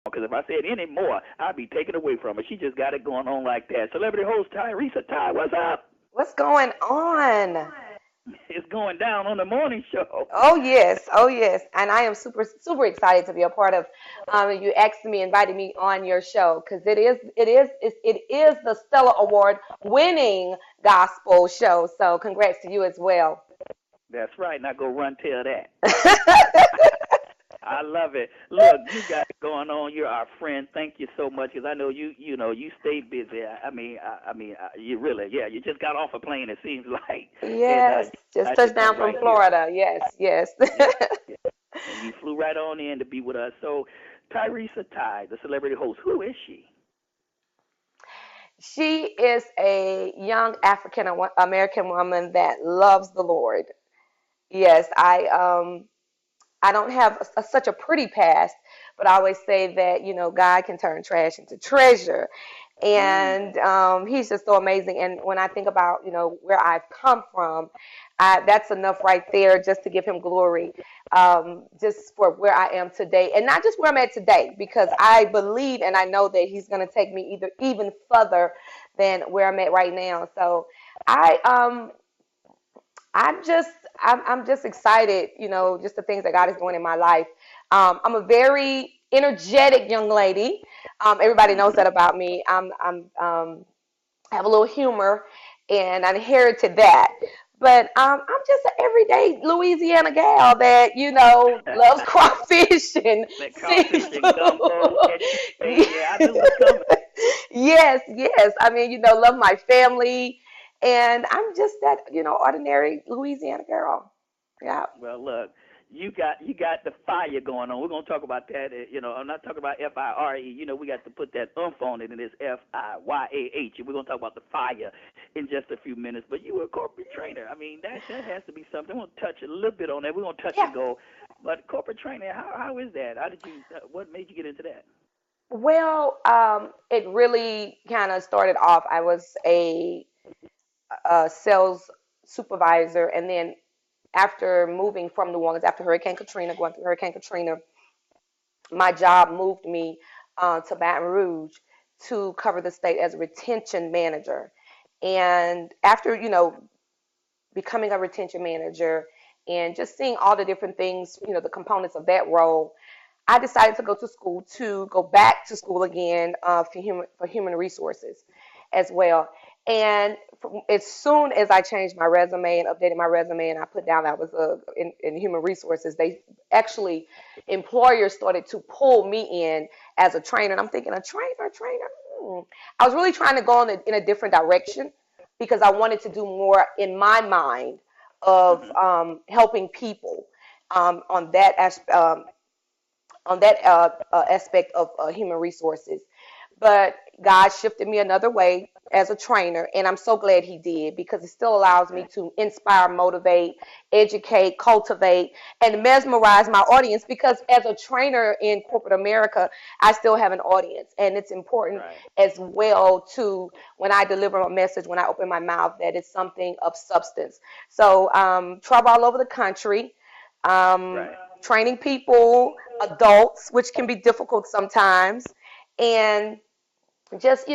because if I said any more, I'd be taken away from her. She just got it going on like that. Celebrity host Tyressaty, what's up? What's going on? It's going down on the morning show. Oh yes, oh yes, and I am super excited to be a part of. You asked me, invited me on your show because it is the Stella Award winning gospel show. So congrats to you as well. That's right. Now go run tell that. I love it. Look, you got it going on. You're our friend. Thank you so much because I know you stay busy. You really, yeah. You just got off a plane. It seems like, and Yes, you just got to touched down come from right here. Florida. Yes, yes. Yeah, yeah. And you flew right on in to be with us. So, Tyressaty, the celebrity host, who is she? She is a young African American woman that loves the Lord. Yes, I don't have such a pretty past, but I always say that, God can turn trash into treasure. Mm. And he's just so amazing. And when I think about, where I've come from, that's enough right there just to give him glory, just for where I am today. And not just where I'm at today, because I believe and I know that he's going to take me either even further than where I'm at right now. So I I'm just I'm just excited, just the things that God is doing in my life. I'm a very energetic young lady. Everybody knows that about me. I have a little humor, and I inherited that. But I'm just an everyday Louisiana gal that loves crawfish and That crawfish and seafood. gumbo, catch you say, yeah, I knew it was coming. Yes, yes. I mean, love my family, and I'm just that ordinary Louisiana girl. Yeah. Well, look, you got the fire going on. We're gonna talk about that. I'm not talking about FIRE. We got to put that on it, and it's FIYAH. And we're gonna talk about the fire in just a few minutes. But you were a corporate trainer. I mean, that has to be something. We're gonna touch a little bit on that. We're gonna touch Yeah. and go. But corporate training, how is that? How did you? What made you get into that? Well, it really kind of started off. I was a sales supervisor, and then after moving from New Orleans after Hurricane Katrina, going through Hurricane Katrina, my job moved me to Baton Rouge to cover the state as a retention manager. And after, becoming a retention manager and just seeing all the different things, the components of that role, I decided to go back to school again for human resources as well. And as soon as I changed my resume and updated my resume, and I put down that I was in human resources, they actually employers started to pull me in as a trainer. And I'm thinking, a trainer. I was really trying to go in a different direction because I wanted to do more in my mind of Hmm. helping people on that aspect of human resources. But God shifted me another way as a trainer, and I'm so glad He did because it still allows me Okay. to inspire, motivate, educate, cultivate, and mesmerize my audience. Because as a trainer in corporate America, I still have an audience, and it's important Right. as well to when I deliver a message, when I open my mouth, that it's something of substance. So travel all over the country. Um, Right. Training people, adults, which can be difficult sometimes, and just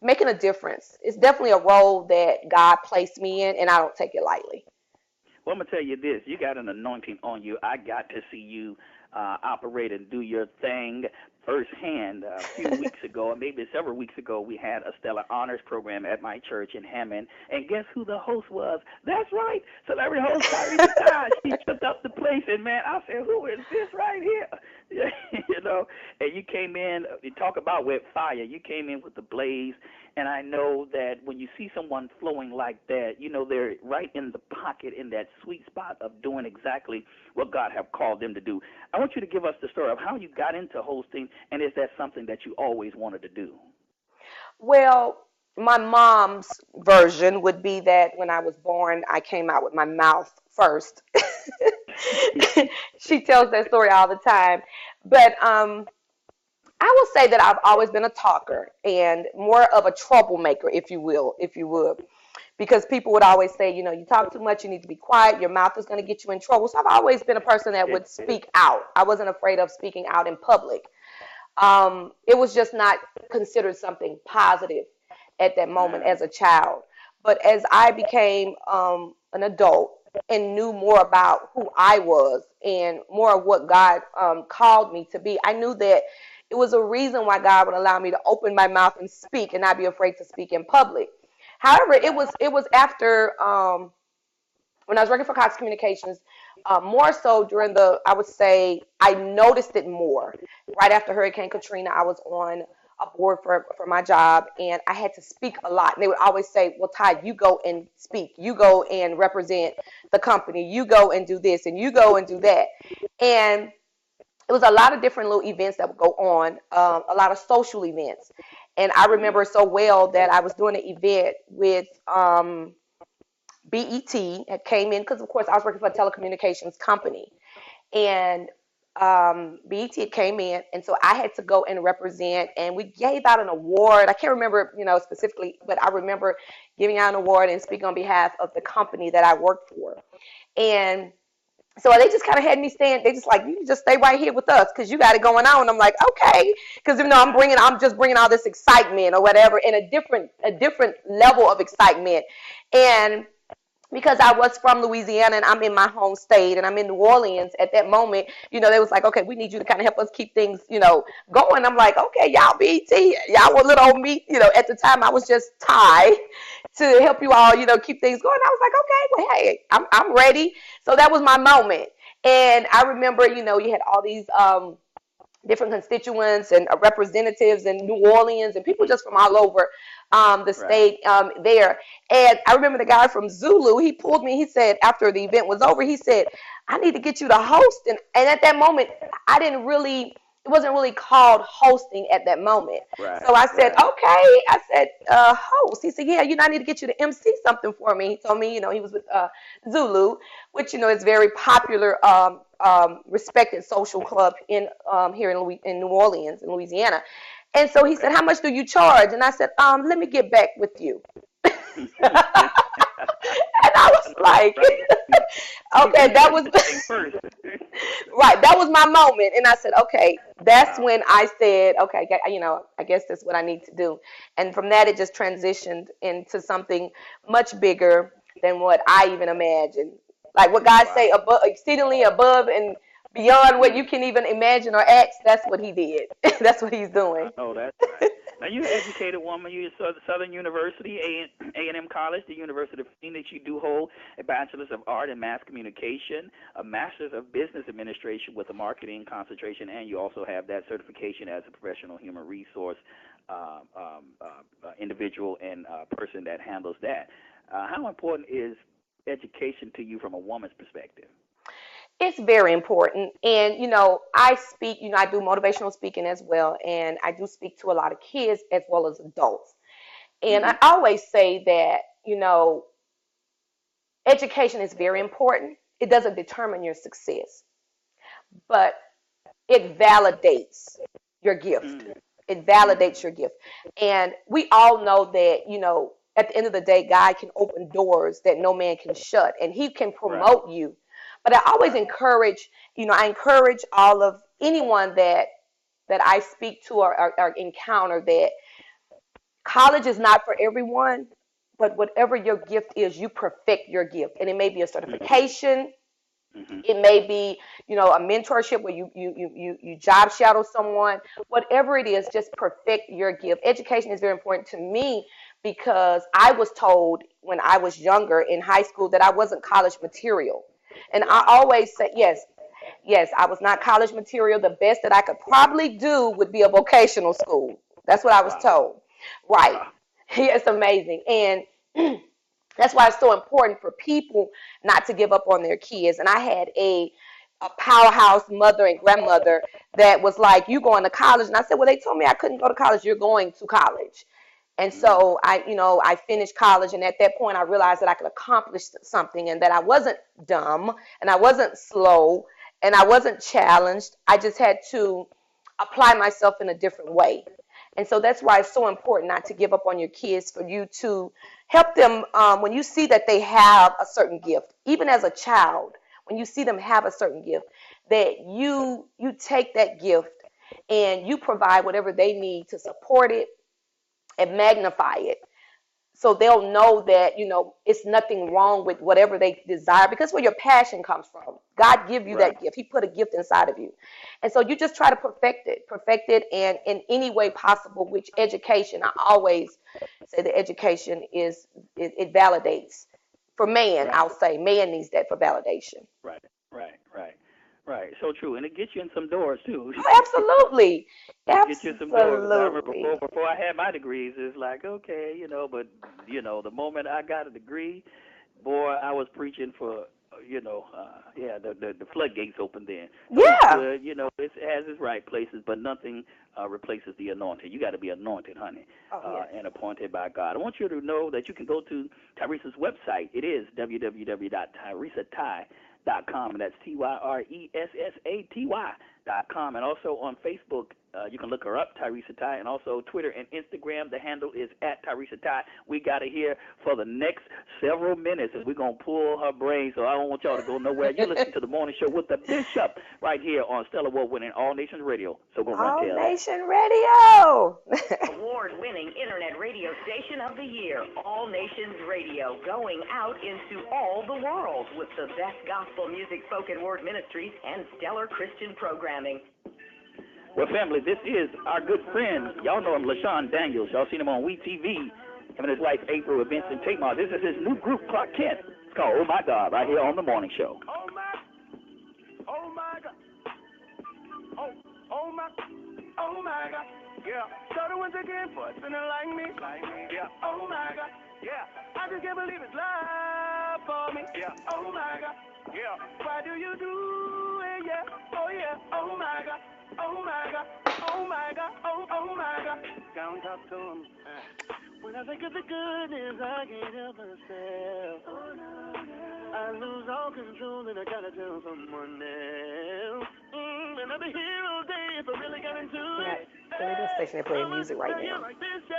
making a difference. It's definitely a role that God placed me in, and I don't take it lightly. Well, I'm gonna tell you this: you got an anointing on you. I got to see you operate and do your thing firsthand. A few weeks ago, or maybe several weeks ago, we had a Stellar Honors program at my church in Hammond, and guess who the host was? That's right, celebrity host Tyrese Todd. She tripped up the place, and man, I said, "Who is this right here?" And you came in. You talk about with fire. You came in with the blaze. And I know that when you see someone flowing like that, they're right in the pocket, in that sweet spot of doing exactly what God have called them to do. I want you to give us the story of how you got into hosting, and is that something that you always wanted to do? Well, my mom's version would be that when I was born, I came out with my mouth first. She tells that story all the time. But I will say that I've always been a talker and more of a troublemaker, if you will, if you would. Because people would always say, you talk too much, you need to be quiet, your mouth is going to get you in trouble. So I've always been a person that would speak out. I wasn't afraid of speaking out in public. It was just not considered something positive at that moment Right. as a child. But as I became an adult and knew more about who I was and more of what God called me to be, I knew that it was a reason why God would allow me to open my mouth and speak and not be afraid to speak in public. However, Right. it was after when I was working for Cox Communications, more so during I would say I noticed it more. Right after Hurricane Katrina, I was on a board for my job and I had to speak a lot. And they would always say, well, Ty, you go and speak. You go and represent the company. You go and do this and you go and do that. And it was a lot of different little events that would go on, a lot of social events. And I Mhm. remember so well that I was doing an event with BET had came in because, of course, I was working for a telecommunications company, and BET had came in, and so I had to go and represent. And we gave out an award. I can't remember, specifically, but I remember giving out an award and speaking on behalf of the company that I worked for. And so they just kind of had me stand. They just like, you just stay right here with us because you got it going on. And I'm like, okay, because I'm just bringing all this excitement or whatever, in a different level of excitement, and because I was from Louisiana and I'm in my home state and I'm in New Orleans at that moment, they was like, okay, we need you to kind of help us keep things, going. I'm like, okay, y'all BT, y'all were little old me, at the time I was just Ty to help you all, keep things going. I was like, okay, well, hey, I'm ready. So that was my moment. And I remember, you had all these different constituents and representatives in New Orleans and people just from all over the Right. state there. And I remember the guy from Zulu, he pulled me, he said, after the event was over, he said, I need to get you to host. And at that moment, I didn't really, it wasn't really called hosting at that moment. So Right. I said, Right. okay. I said, host. He said, yeah, I need to get you to MC something for me. He told me, he was with Zulu, which, is very popular, respected social club in here in New Orleans, in Louisiana. And so he said, Okay. how much do you charge? And I said, let me get back with you. And I was like, Right. okay, You that got to was get the thing first. right. That was my moment. And I said, okay, that's Wow. when I said, okay, I guess that's what I need to do. And from that, it just transitioned into something much bigger than what I even imagined. Like what God say, Wow. above, exceedingly above and beyond what Mm. you can even imagine or ask. That's what He did. That's what He's I doing. know that's right. Now you're an educated woman. You're at Southern University, A&M College, the University of Phoenix. You do hold a Bachelor's of Art in Mass Communication, a Master's of Business Administration with a marketing concentration, and you also have that certification as a professional human resource individual and person that handles that. How important is education to you from a woman's perspective? It's very important. And, I speak, I do motivational speaking as well. And I do speak to a lot of kids as well as adults. And I Hmm. always say that, education is very important. It doesn't determine your success, but it validates your gift. Hmm. It Hmm. validates your gift. And we all know that, at the end of the day, God can open doors that no man can shut, and He can Right. promote you. But I always Right. encourage, I encourage all of anyone that I speak to or encounter that college is not for everyone, but whatever your gift is, you perfect your gift. And it may be a Hmm. certification, Hmm. it may be, a mentorship where you job shadow someone. Whatever it is, just perfect your gift. Education is very important to me because I was told when I was younger in high school that I wasn't college material. And I Wow. always said, yes, yes, I was not college material. The best that I could probably do would be a vocational school. That's what I was Wow. told. Right. Wow. It's amazing. And that's why it's so important for people not to give up on their kids. And I had a powerhouse mother and grandmother that was like, you going to college? And I said, well, they told me I couldn't go to college. You're going to college. And Mm. so I finished college. And at that point, I realized that I could accomplish something and that I wasn't dumb and I wasn't slow and I wasn't challenged. I just had to apply myself in a different way. And so that's why it's so important not to give up on your kids, for you to help them when you see that they have a certain gift, even as a child, when you see them have a certain gift, that you take that gift and you provide whatever they need to support it and magnify it. So they'll know that, it's nothing wrong with whatever they desire, because where your passion comes from. God give you Right. that gift. He put a gift inside of you. And so you just try to perfect it, and in any way possible, which education, I always say that education it validates. For man, Right. I'll say man needs that for validation. Right. Right. Right. Right. So true, and it gets you in some doors too. Oh, absolutely. It gets you some doors. I remember Absolutely. before I had my degrees, it's like okay, but the moment I got a degree, boy, I was preaching for yeah, the floodgates open then. So it's Yeah. good, it has its right places, but nothing replaces the anointing. You got to be anointed, honey, Oh, yes. and appointed by God. I want you to know that you can go to Tyresa's website. It is www.tyressaty.com, and that's TYRESSATY.com, and also on Facebook. You can look her up, Tyressaty, and also Twitter and Instagram. The handle is at Tyressaty. We got her here for the next several minutes, and we're going to pull her brain, so I don't want y'all to go nowhere. You listen to The Morning Show with the Bishop right here on Stellar Award-winning All Nations Radio. So go run All tell that. Nation Radio. Award-winning Internet radio station of the year, All Nations Radio, going out into all the world with the best gospel music, spoken word ministries, and stellar Christian programming. Well, family, this is our good friend. Y'all know him, LaShawn Daniels. Y'all seen him on WeTV. Him and his wife, April, with Vincent Tamar. This is his new group, Clark Kent. It's called Oh My God, right here on The Morning Show. Oh my God. Oh my God. Yeah. Started once again for a sinner like me. Yeah. Oh my God. Yeah. I just can't believe it's love for me. Yeah. Oh my God. Yeah. Why do you do it? Yeah. Oh yeah. Oh my God. Oh my God. Oh my God. Oh my God. Go and talk to him. When I think of the goodness, I can't help myself. I lose all control and I gotta tell someone else. Another hero day if I really got into it. The radio station, they're playing music right now. Like this, yeah.